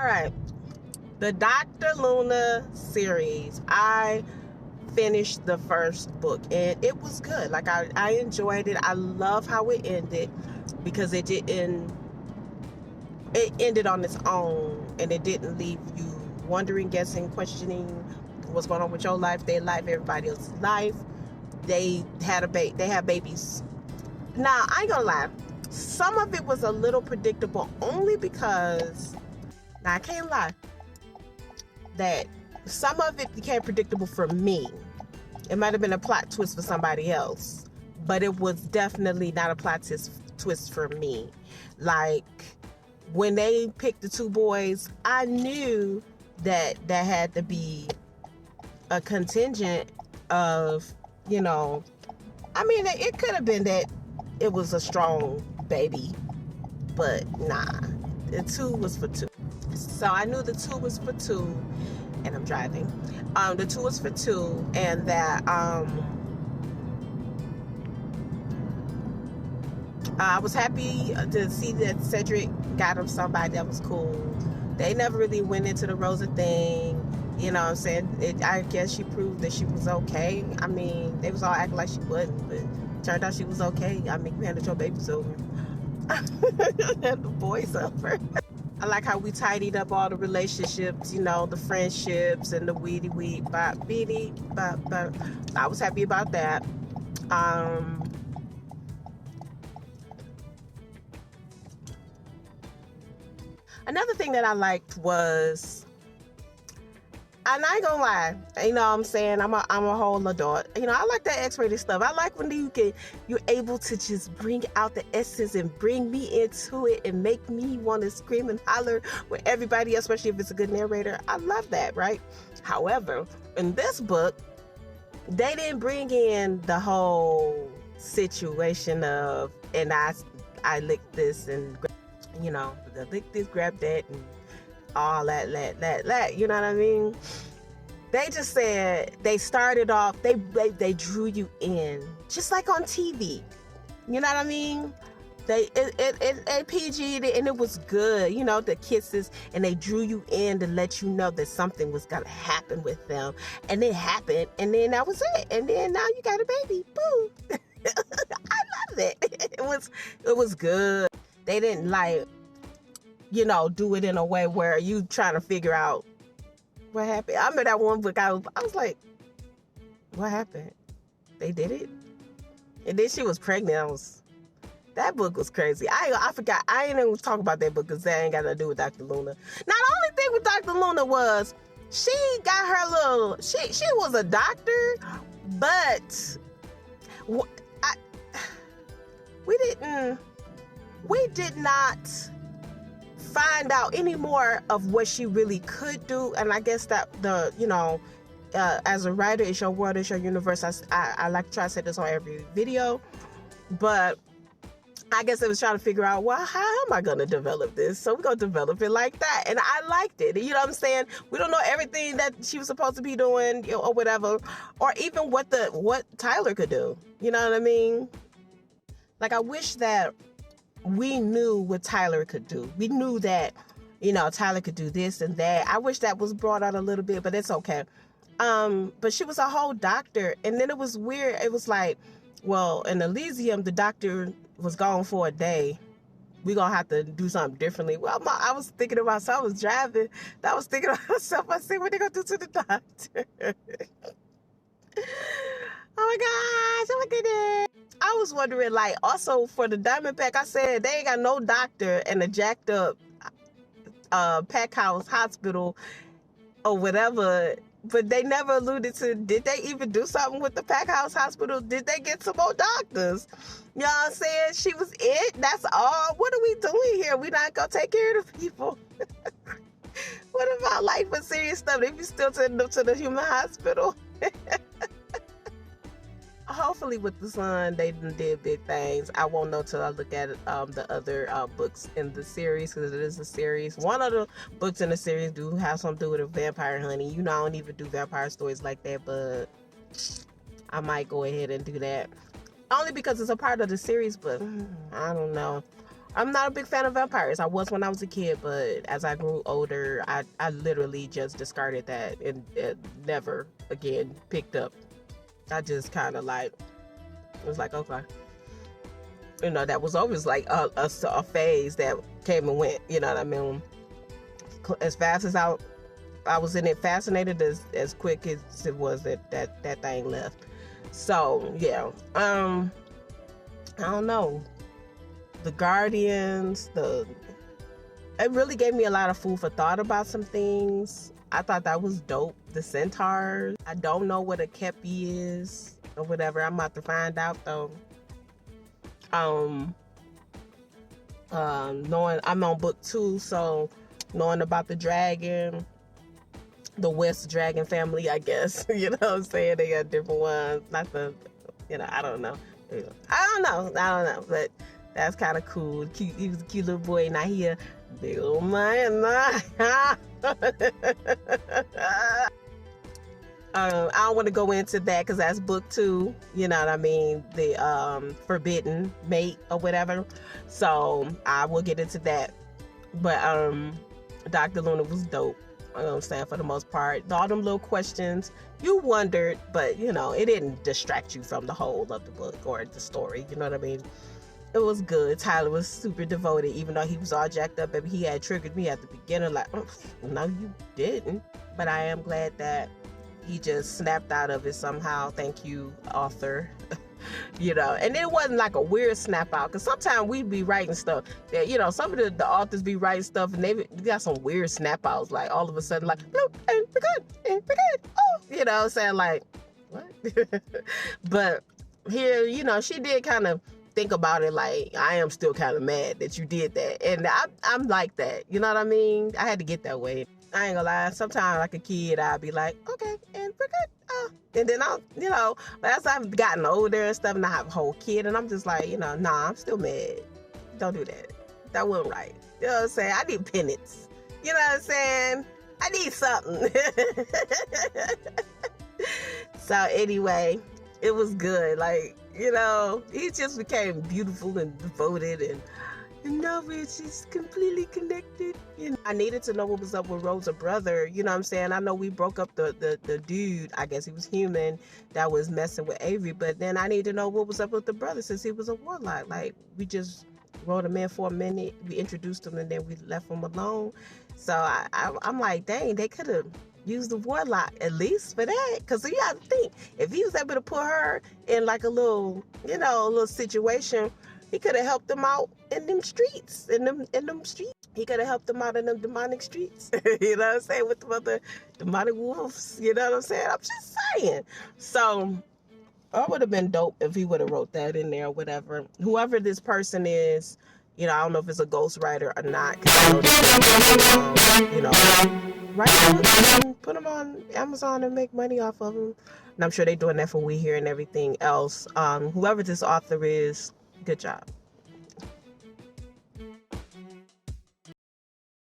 All right, the Dr. Luna series. I finished the first book and it was good. Like I enjoyed it. I love how it ended because it ended on its own and it didn't leave you wondering, guessing, questioning what's going on with your life, their life, everybody else's life. They have babies. Now, I ain't gonna lie, some of it was a little predictable only because, now I can't lie, that some of it became predictable for me. It might have been a plot twist for somebody else, but it was definitely not a plot twist for me. Like, when they picked the two boys, I knew that had to be a contingent of, I mean, it could have been that it was a strong baby, but nah, the two was for two. So I knew the two was for two, and I'm driving. The two was for two, and that I was happy to see that Cedric got him somebody that was cool. They never really went into the Rosa thing. You know what I'm saying? I guess she proved that she was okay. I mean, they was all acting like she wasn't, but turned out she was okay. I mean, you handed your babies over. And the boys over. I like how we tidied up all the relationships, the friendships and the weedy weed bop beady bop bop. I was happy about that. Another thing that I liked was, and I ain't gonna lie, you know what I'm saying? I'm a whole adult. I like that X-rated stuff. I like when you're able to just bring out the essence and bring me into it and make me want to scream and holler with everybody, especially if it's a good narrator. I love that, right? However, in this book, they didn't bring in the whole situation of, and I licked this and, lick this, grab that, and all that, you know what I mean? They just said, they started off, they drew you in, just like on TV. You know what I mean? They PG'd it and it was good, the kisses, and they drew you in to let you know that something was gonna happen with them, and it happened, and then that was it, and then now you got a baby. Boo. I loved it. It was good. They didn't do it in a way where you trying to figure out what happened. I remember that one book, I was like, what happened? They did it? And then she was pregnant. That book was crazy. I forgot. I ain't even talk about that book because that ain't got nothing to do with Dr. Luna. Now, the only thing with Dr. Luna was she got her little, she was a doctor, but we did not find out any more of what she really could do. And I guess that as a writer, it's your world, it's your universe. I like to try to say this on every video, but I guess I was trying to figure out, well, how am I going to develop this? So we're going to develop it like that. And I liked it. You know what I'm saying? We don't know everything that she was supposed to be doing, or whatever, or even what Tyler could do. You know what I mean? Like, I wish that we knew what Tyler could do. We knew that, Tyler could do this and that. I wish that was brought out a little bit, but it's okay. But she was a whole doctor. And then it was weird. It was like, well, in Elysium, the doctor was gone for a day. We're going to have to do something differently. Well, I was thinking to myself, I was driving. I was thinking to myself, I said, what they going to do to the doctor? Oh my gosh, oh my goodness. I was wondering, also for the Diamondback, I said they ain't got no doctor in a jacked up pack house hospital or whatever, but they never alluded to, did they even do something with the pack house hospital? Did they get some more doctors? You know what I'm saying? She was it. That's all. What are we doing here? We not gonna take care of the people. What about for serious stuff? They be still sending them to the human hospital. Hopefully with the son, they did big things. I won't know till I look at the other books in the series, because it is a series. One of the books in the series do have something to do with a vampire, honey. I don't even do vampire stories like that, but I might go ahead and do that. Only because it's a part of the series, but I don't know. I'm not a big fan of vampires. I was when I was a kid, but as I grew older, I literally just discarded that and never again picked up. I just kind of like, it was like, okay. That was always like a phase that came and went. You know what I mean? As fast as I was in it, fascinated, as quick as it was that thing left. So yeah, I don't know. The Guardians, it really gave me a lot of food for thought about some things. I thought that was dope. The Centaurs. I don't know what a Kepi is or whatever. I'm about to find out though. Knowing I'm on book 2, so knowing about the dragon, the West Dragon family, I guess. You know what I'm saying? They got different ones. Not the, I don't know. I don't know. But that's kind of cool. Cute. He was a cute little boy. Now he a big old man. I don't want to go into that because that's book 2. You know what I mean? The forbidden mate or whatever. So I will get into that. But Dr. Luna was dope. You know what I'm saying? For the most part, all them little questions you wondered, but it didn't distract you from the whole of the book or the story. You know what I mean? It was good. Tyler was super devoted, even though he was all jacked up. Baby, he had triggered me at the beginning, like, no, you didn't. But I am glad that he just snapped out of it somehow. Thank you, author. And it wasn't like a weird snap out, because sometimes we be writing stuff that, some of the authors be writing stuff and they got some weird snap outs, like all of a sudden, like, no, and we're good, and we're good. Oh, saying like, what? But here, she did kind of think about it like, I am still kind of mad that you did that. And I'm like that. You know what I mean? I had to get that way. I ain't gonna lie. Sometimes, like a kid, I'll be like, okay, and we're good. And then but as I've gotten older and stuff, and I have a whole kid, and I'm just like, nah, I'm still mad. Don't do that. That wasn't right. You know what I'm saying? I need penance. You know what I'm saying? I need something. So anyway, it was good. Like, he just became beautiful and devoted, and now we're just completely connected. I needed to know what was up with Rosa's brother. You know what I'm saying? I know we broke up the dude, I guess he was human, that was messing with Avery, but then I need to know what was up with the brother, since he was a warlock. Like, we just wrote him in for a minute, we introduced him, and then we left him alone. So I'm like, dang, they could have used the warlock at least for that, because you have to think, if he was able to put her in like a little situation, he could have helped them out in them streets, in them streets. He could have helped them out in them demonic streets. You know what I'm saying? With the other demonic wolves. You know what I'm saying? I'm just saying. So, it would have been dope if he would have wrote that in there or whatever. Whoever this person is, I don't know if it's a ghostwriter or not. Because I know this write books and put them on Amazon and make money off of them. And I'm sure they're doing that for We Here and everything else. Whoever this author is, good job.